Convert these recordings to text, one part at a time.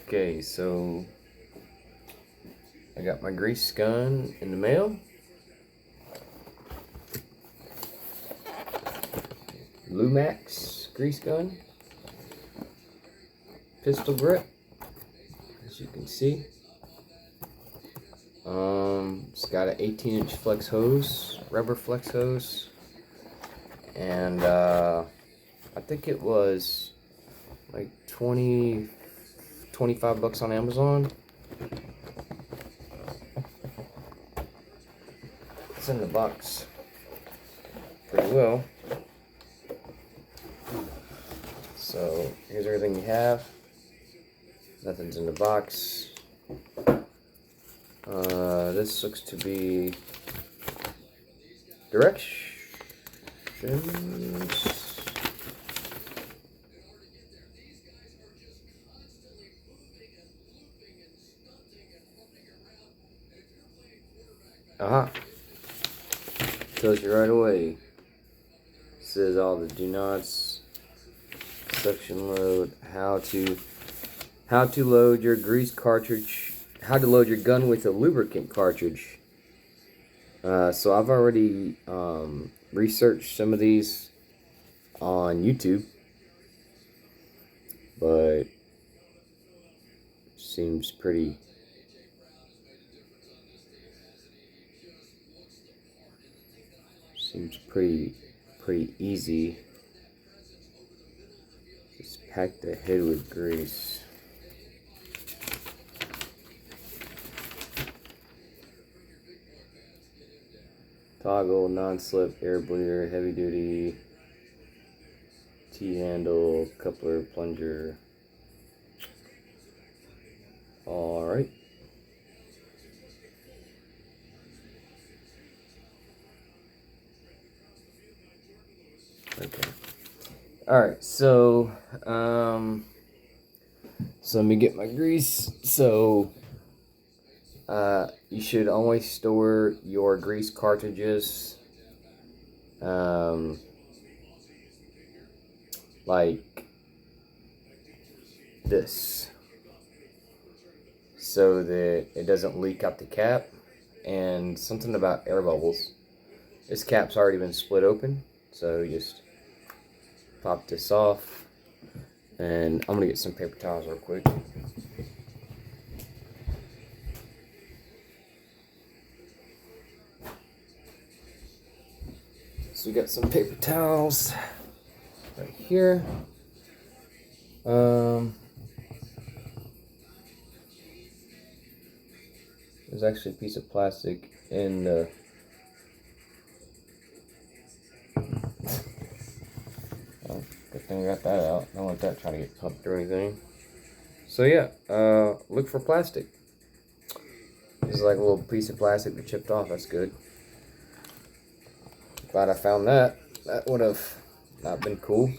Okay, so I got my grease gun in the mail. Lumax grease gun. Pistol grip, as you can see. It's got an 18-inch flex hose, rubber flex hose. And I think it was like 25 bucks on Amazon. It's in the box pretty well. So here's everything you have. Nothing's in the box. This looks to be directions. Aha. Tells you right away. Says all the do nots, suction load, how to load your grease cartridge, how to load your gun with a lubricant cartridge. So I've already researched some of these on YouTube, but seems pretty easy. Just pack the head with grease. Toggle, non-slip, air bleeder, heavy duty, T-handle, coupler, plunger. Alright. Okay. Alright, so let me get my grease. So you should always store your grease cartridges like this, so that it doesn't leak out the cap. And something about air bubbles. This cap's already been split open, so you just pop this off. And I'm gonna get some paper towels real quick. So we got some paper towels right here. There's actually a piece of plastic in the good thing we got that out. Don't want that trying to get pumped or anything. So yeah, look for plastic. This is like a little piece of plastic that chipped off. That's good. Glad I found that. That would have not been cool.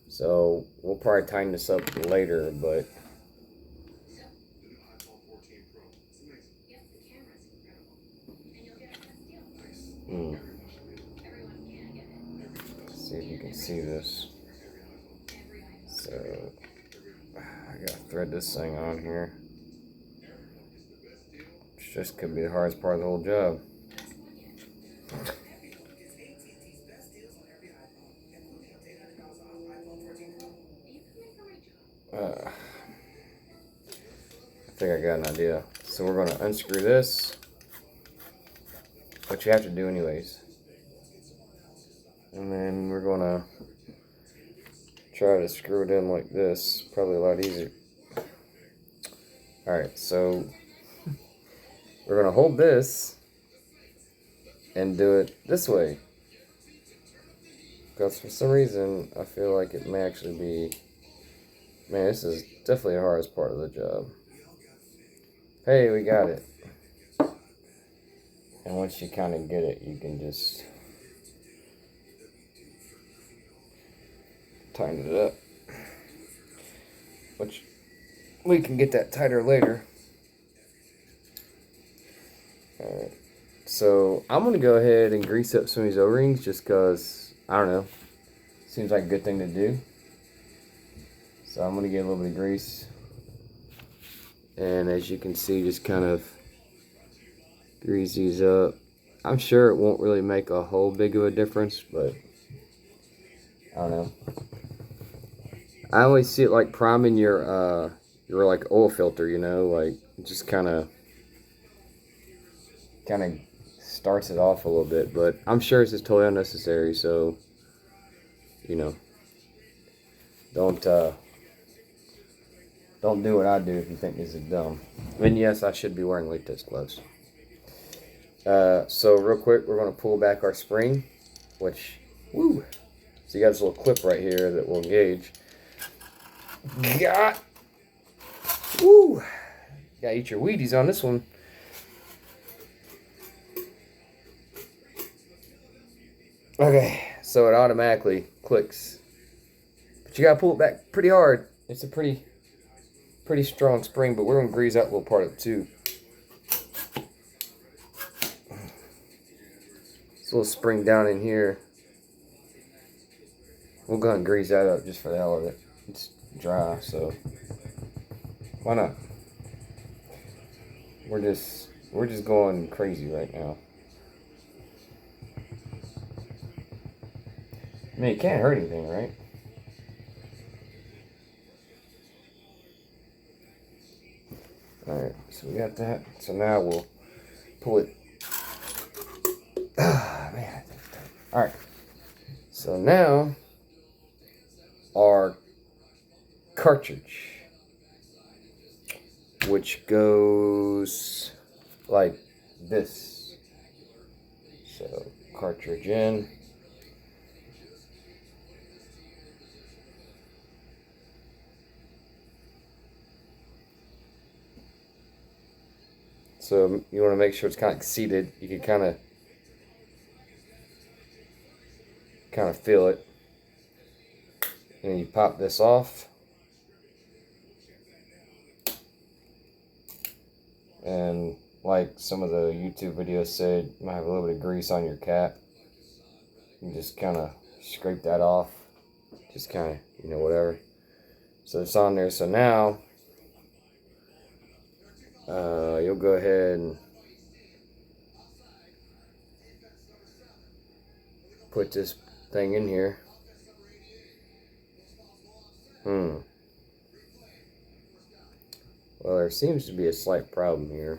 So we'll probably tighten this up later, but see if you can see this. So I gotta thread this thing on here. Which just could be the hardest part of the whole job. I think I got an idea. So we're going to unscrew this, which you have to do anyways. And then we're going to try to screw it in like this. Probably a lot easier. Alright, so we're going to hold this and do it this way. Because for some reason, I feel like it may actually be... Man, this is definitely the hardest part of the job. Hey, we got it. And once you kind of get it, you can just tighten it up. Which, we can get that tighter later. Alright. So, I'm going to go ahead and grease up some of these O-rings just because, I don't know. Seems like a good thing to do. So I'm going to get a little bit of grease. And as you can see, just kind of grease these up. I'm sure it won't really make a whole big of a difference, but I don't know. I always see it like priming your like oil filter, you know, like just kind of starts it off a little bit, but I'm sure it's just totally unnecessary. So, you know, don't do what I do if you think this is dumb. And yes, I should be wearing latex gloves. So real quick, we're going to pull back our spring, which, woo! So you got this little clip right here that will engage. Got, woo! Gotta eat your Wheaties on this one. Okay, so it automatically clicks, but you gotta pull it back pretty hard. It's a pretty strong spring, but we're gonna grease that little part of it too. This little spring down in here, we'll go ahead and grease that up just for the hell of it. It's dry, so why not? We're just going crazy right now. I mean, it can't hurt anything, right? Alright, so we got that. So now we'll pull it. Ah, man. Alright. So now, our cartridge, which goes like this. So, cartridge in. So you want to make sure it's kind of seated. You can kind of feel it. And you pop this off. And like some of the YouTube videos said, you might have a little bit of grease on your cap. You just kind of scrape that off. Just kind of, you know, whatever. So it's on there. So now, you'll go ahead and put this thing in here. Well, there seems to be a slight problem here.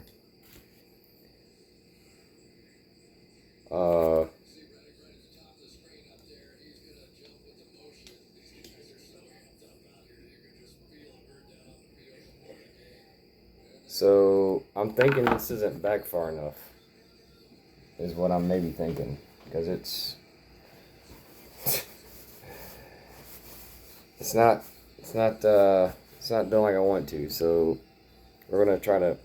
So I'm thinking this isn't back far enough, is what I'm maybe thinking, because it's not done like I want to. So we're gonna try to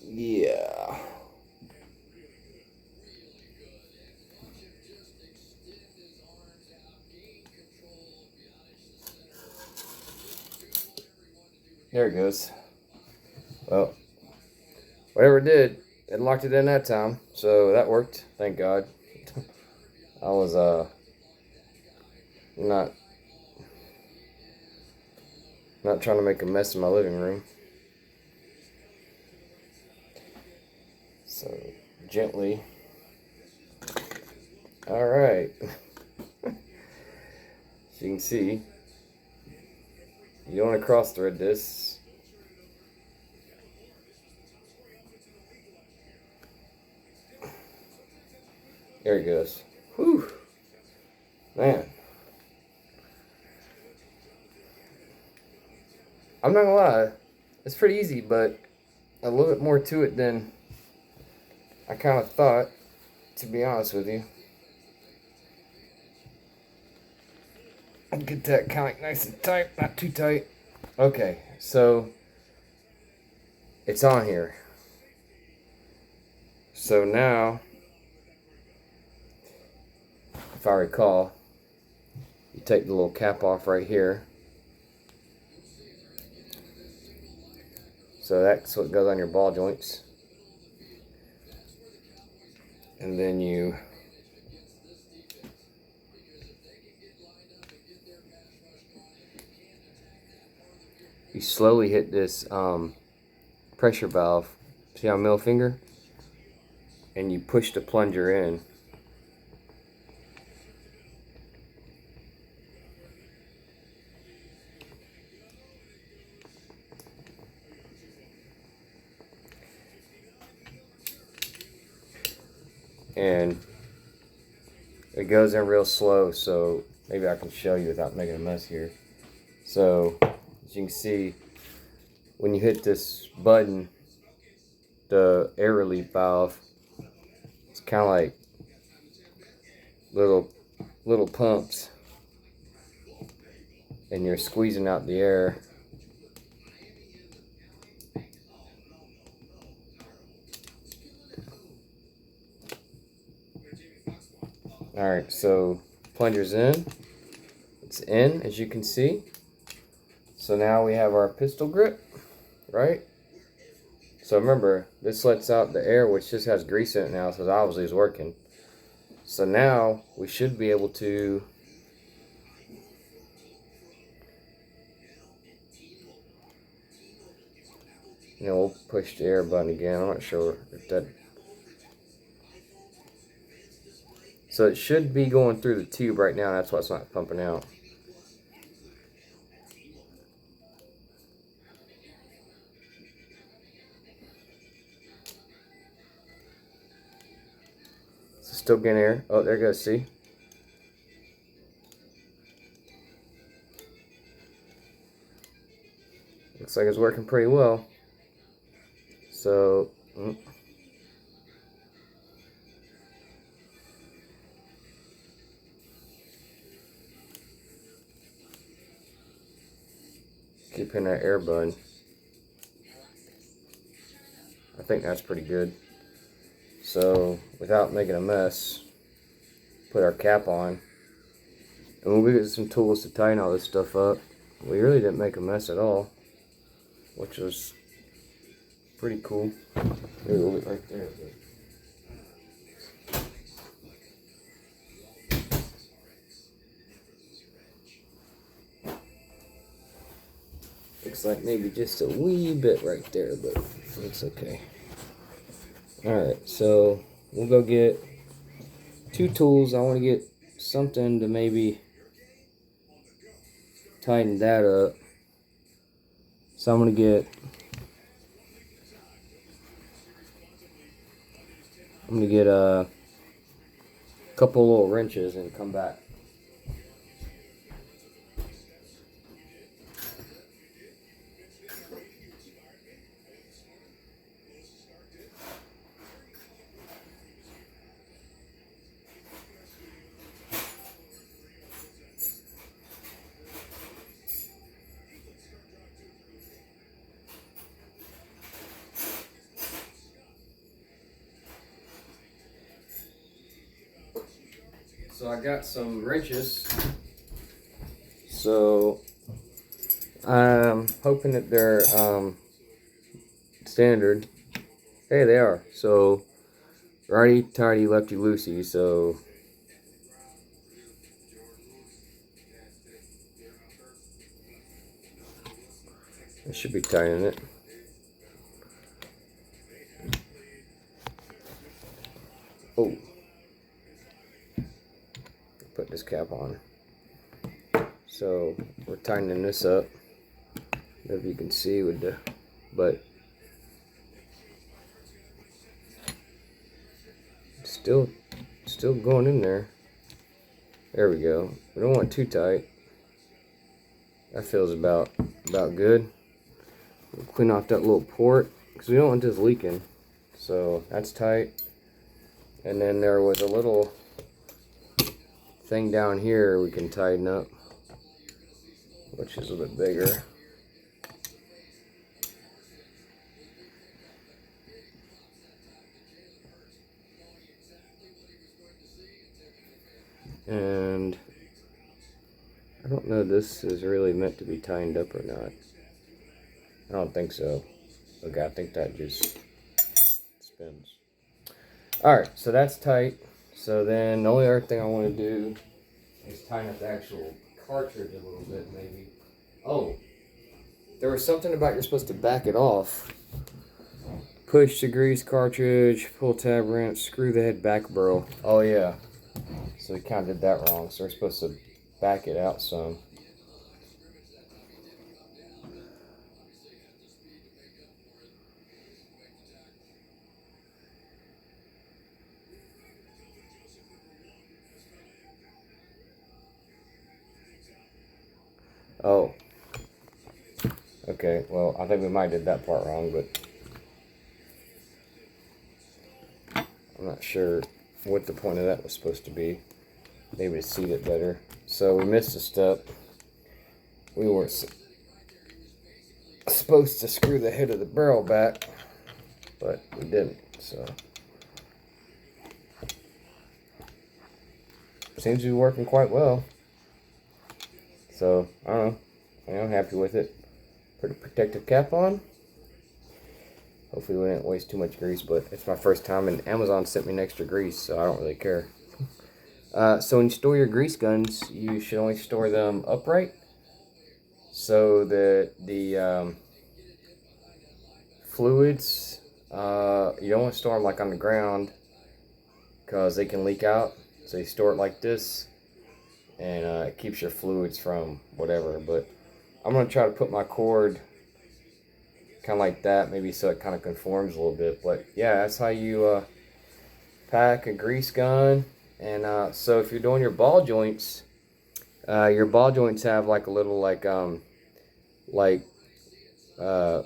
yeah. There it goes. Well, whatever it did, it locked it in that time, so that worked. Thank God. I was not trying to make a mess in my living room. So gently. All right. As you can see, you don't want to cross thread this. There it goes. Whew. Man. I'm not gonna lie, it's pretty easy, but a little bit more to it than I kind of thought, to be honest with you. I'll get that kind of nice and tight, not too tight. Okay, so it's on here. So now, if I recall, you take the little cap off right here. So that's what goes on your ball joints. And then you slowly hit this pressure valve. See how middle finger? And you push the plunger in. And it goes in real slow, so maybe I can show you without making a mess here. So, as you can see, when you hit this button, the air relief valve, it's kind of like little pumps, and you're squeezing out the air. Alright, so plunger's in. It's in, as you can see. So now we have our pistol grip, right? So remember, this lets out the air, which just has grease in it now, so obviously it's working. So now we should be able to we'll push the air button again. I'm not sure if that. So it should be going through the tube right now. That's why it's not pumping out. So still getting air. Oh, there it goes. See? Looks like it's working pretty well. So. Keep hitting that air button. I think that's pretty good. So, without making a mess, put our cap on. And we'll get some tools to tighten all this stuff up. We really didn't make a mess at all, which was pretty cool. Maybe we'll get right there. Looks like maybe just a wee bit right there, but it's okay. Alright, so we'll go get 2 tools. I want to get something to maybe tighten that up. So I'm going to get a couple little wrenches and come back. So I got some wrenches. So I'm hoping that they're standard. Hey, they are. So righty tighty, lefty loosey. So I should be tightening it. Oh. Put this cap on. So we're tightening this up, if you can see with the, but still going in there. There we go. We don't want it too tight. That feels about good. We'll clean off that little port because we don't want this leaking. So that's tight. And then there was a little thing down here we can tighten up, which is a bit bigger. And I don't know if this is really meant to be tightened up or not. I don't think so. Okay, I think that just spins. Alright, so that's tight. So then the only other thing I want to do is tighten up the actual cartridge a little bit, maybe. Oh, there was something about you're supposed to back it off. Push the grease cartridge, pull tab wrench, screw the head back barrel. Oh yeah. So we kind of did that wrong. So we're supposed to back it out some. Oh. Okay, well, I think we might have did that part wrong, but I'm not sure what the point of that was supposed to be. Maybe to seat it better. So we missed a step. We were supposed to screw the head of the barrel back, but we didn't, so. Seems to be working quite well. So, I don't know. I'm happy with it. Put a protective cap on. Hopefully we didn't waste too much grease, but it's my first time, and Amazon sent me an extra grease, so I don't really care. So when you store your grease guns, you should only store them upright, so that the fluids, you don't want to store them like on the ground, because they can leak out. So you store it like this, and it keeps your fluids from whatever. But I'm going to try to put my cord kind of like that, maybe so it kind of conforms a little bit. But yeah, that's how you pack a grease gun. And so if you're doing your ball joints have like a little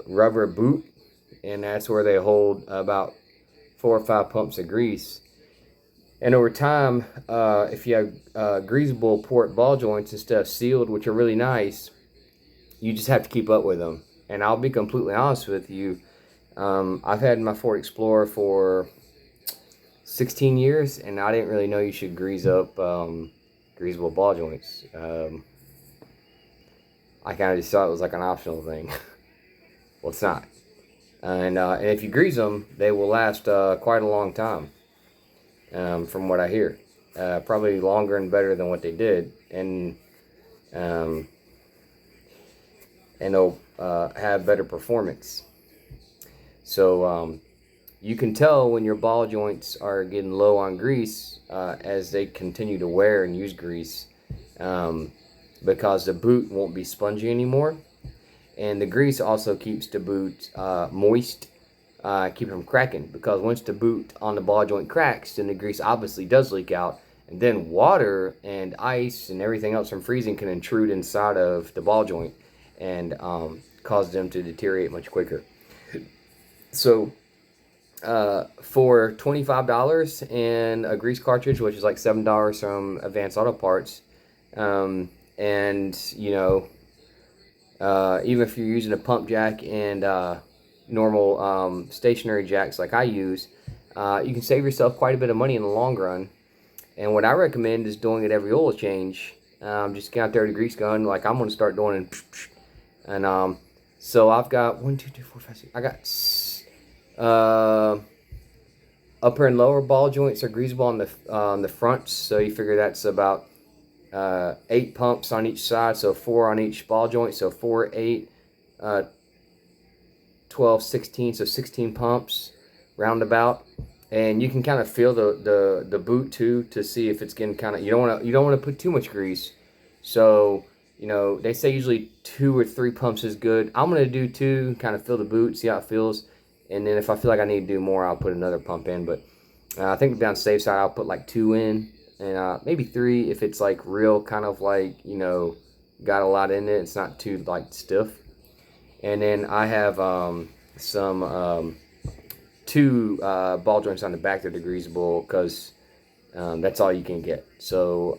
rubber boot, and that's where they hold about 4 or 5 pumps of grease. And over time, if you have greasable port ball joints instead of sealed, which are really nice, you just have to keep up with them. And I'll be completely honest with you, I've had my Ford Explorer for 16 years, and I didn't really know you should grease up greasable ball joints. I kind of just thought it was like an optional thing. Well, it's not. And if you grease them, they will last quite a long time. From what I hear, probably longer and better than what they did, and they'll have better performance. So you can tell when your ball joints are getting low on grease as they continue to wear and use grease, because the boot won't be spongy anymore, and the grease also keeps the boot moist. Keep them cracking, because once the boot on the ball joint cracks, then the grease obviously does leak out, and then water and ice and everything else from freezing can intrude inside of the ball joint and cause them to deteriorate much quicker. So for $25 and a grease cartridge, which is like $7 from Advanced Auto Parts, and you know, even if you're using a pump jack and normal stationary jacks like I use, you can save yourself quite a bit of money in the long run. And what I recommend is doing it every oil change. Just get out there with a grease gun, like I'm going to start doing it. And so I've got 1, 2, 3, 4, 5, 6. I got upper and lower ball joints are greasable on the fronts. So you figure that's about 8 pumps on each side, so 4 on each ball joint. So 4, 8, 12, 16, so 16 pumps roundabout. And you can kind of feel the boot too, to see if it's getting kind of, you don't want to put too much grease. So, you know, they say usually 2 or 3 pumps is good. I'm going to do 2, kind of feel the boot, see how it feels. And then if I feel like I need to do more, I'll put another pump in. But I think down the safe side, I'll put like 2 in, and maybe 3 if it's like real kind of like, you know, got a lot in it. It's not too like stiff. And then I have some 2 ball joints on the back that are greasable, because that's all you can get. So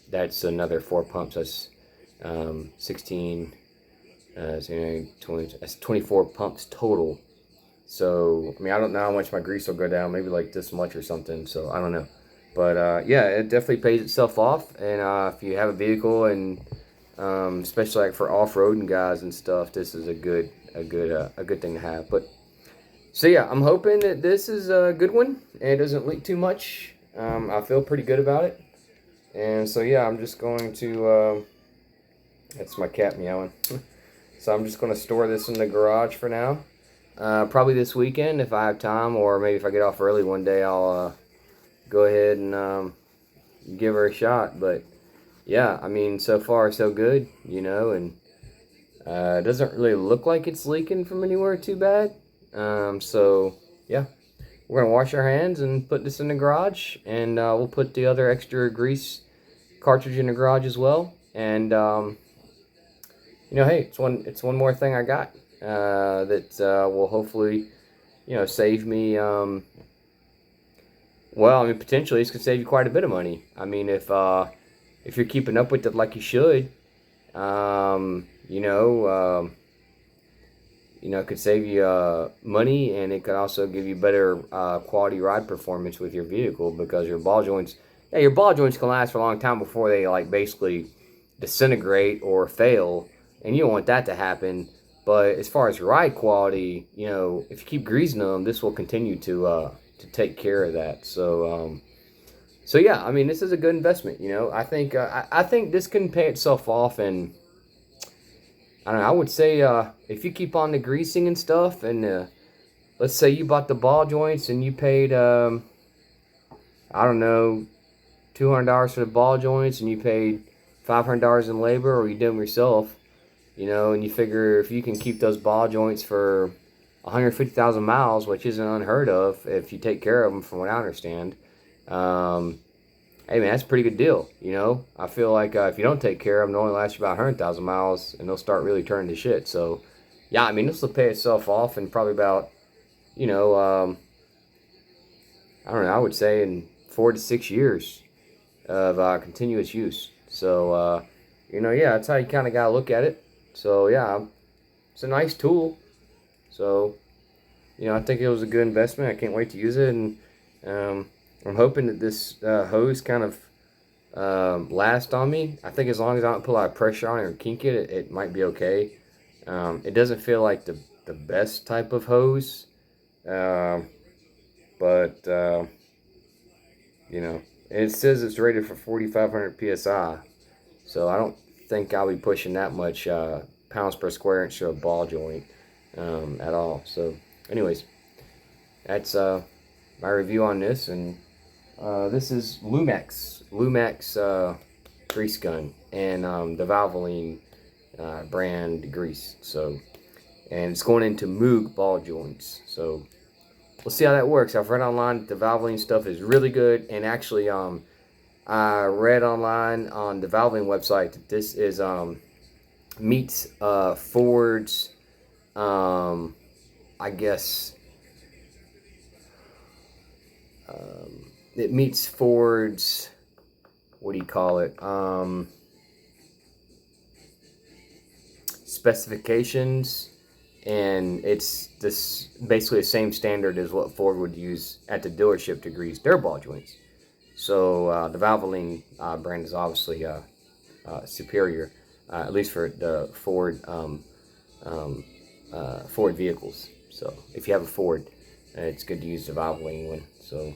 that's another 4 pumps. That's 16, 20, that's 24 pumps total. So, I mean, I don't know how much my grease will go down, maybe like this much or something, so I don't know. But yeah, it definitely pays itself off. And if you have a vehicle and Especially like for off-roading guys and stuff. This is a good thing to have. But so yeah, I'm hoping that this is a good one and it doesn't leak too much. I feel pretty good about it. And so yeah, I'm just going to, that's my cat meowing. So I'm just going to store this in the garage for now. Probably this weekend if I have time, or maybe if I get off early one day, I'll go ahead and give her a shot. But yeah, I mean, so far so good, you know, and it doesn't really look like it's leaking from anywhere too bad. So yeah, we're gonna wash our hands and put this in the garage, and we'll put the other extra grease cartridge in the garage as well. And you know, hey, it's one more thing I got that will hopefully, you know, save me. Well, I mean, potentially this could save you quite a bit of money. I mean, if you're keeping up with it like you should, you know, it could save you money, and it could also give you better quality ride performance with your vehicle, because your ball joints, yeah, your ball joints can last for a long time before they like basically disintegrate or fail, and you don't want that to happen. But as far as your ride quality, you know, if you keep greasing them, this will continue to take care of that. So yeah, I mean, this is a good investment. You know, I think this can pay itself off, and I don't know. I would say if you keep on the greasing and stuff, and let's say you bought the ball joints and you paid I don't know, $200 for the ball joints, and you paid $500 in labor, or you did them yourself. You know, and you figure if you can keep those ball joints for 150,000 miles, which isn't unheard of if you take care of them, from what I understand. Hey man, that's a pretty good deal. You know, I feel like if you don't take care of them, they'll only last you about 100,000 miles, and they'll start really turning to shit. So, yeah, I mean, this will pay itself off in probably about, you know, I don't know, I would say in 4 to 6 years of continuous use. So, you know, yeah, that's how you kind of got to look at it. So, yeah, it's a nice tool. So, you know, I think it was a good investment. I can't wait to use it, and I'm hoping that this hose kind of lasts on me. I think as long as I don't put a lot of pressure on it or kink it, it might be okay. It doesn't feel like the best type of hose, but you know, it says it's rated for 4,500 psi, so I don't think I'll be pushing that much pounds per square inch of a ball joint at all. So, anyways, that's my review on this, and this is Lumax grease gun, and the Valvoline brand grease. So, and it's going into Moog ball joints. So we'll see how that works. I've read online that the Valvoline stuff is really good, and actually I read online on the Valvoline website that this is meets Ford's I guess it meets Ford's, what do you call it, specifications, and it's this basically the same standard as what Ford would use at the dealership to grease their ball joints. So the Valvoline brand is obviously superior, at least for the Ford Ford vehicles. So if you have a Ford, it's good to use the Valvoline one. So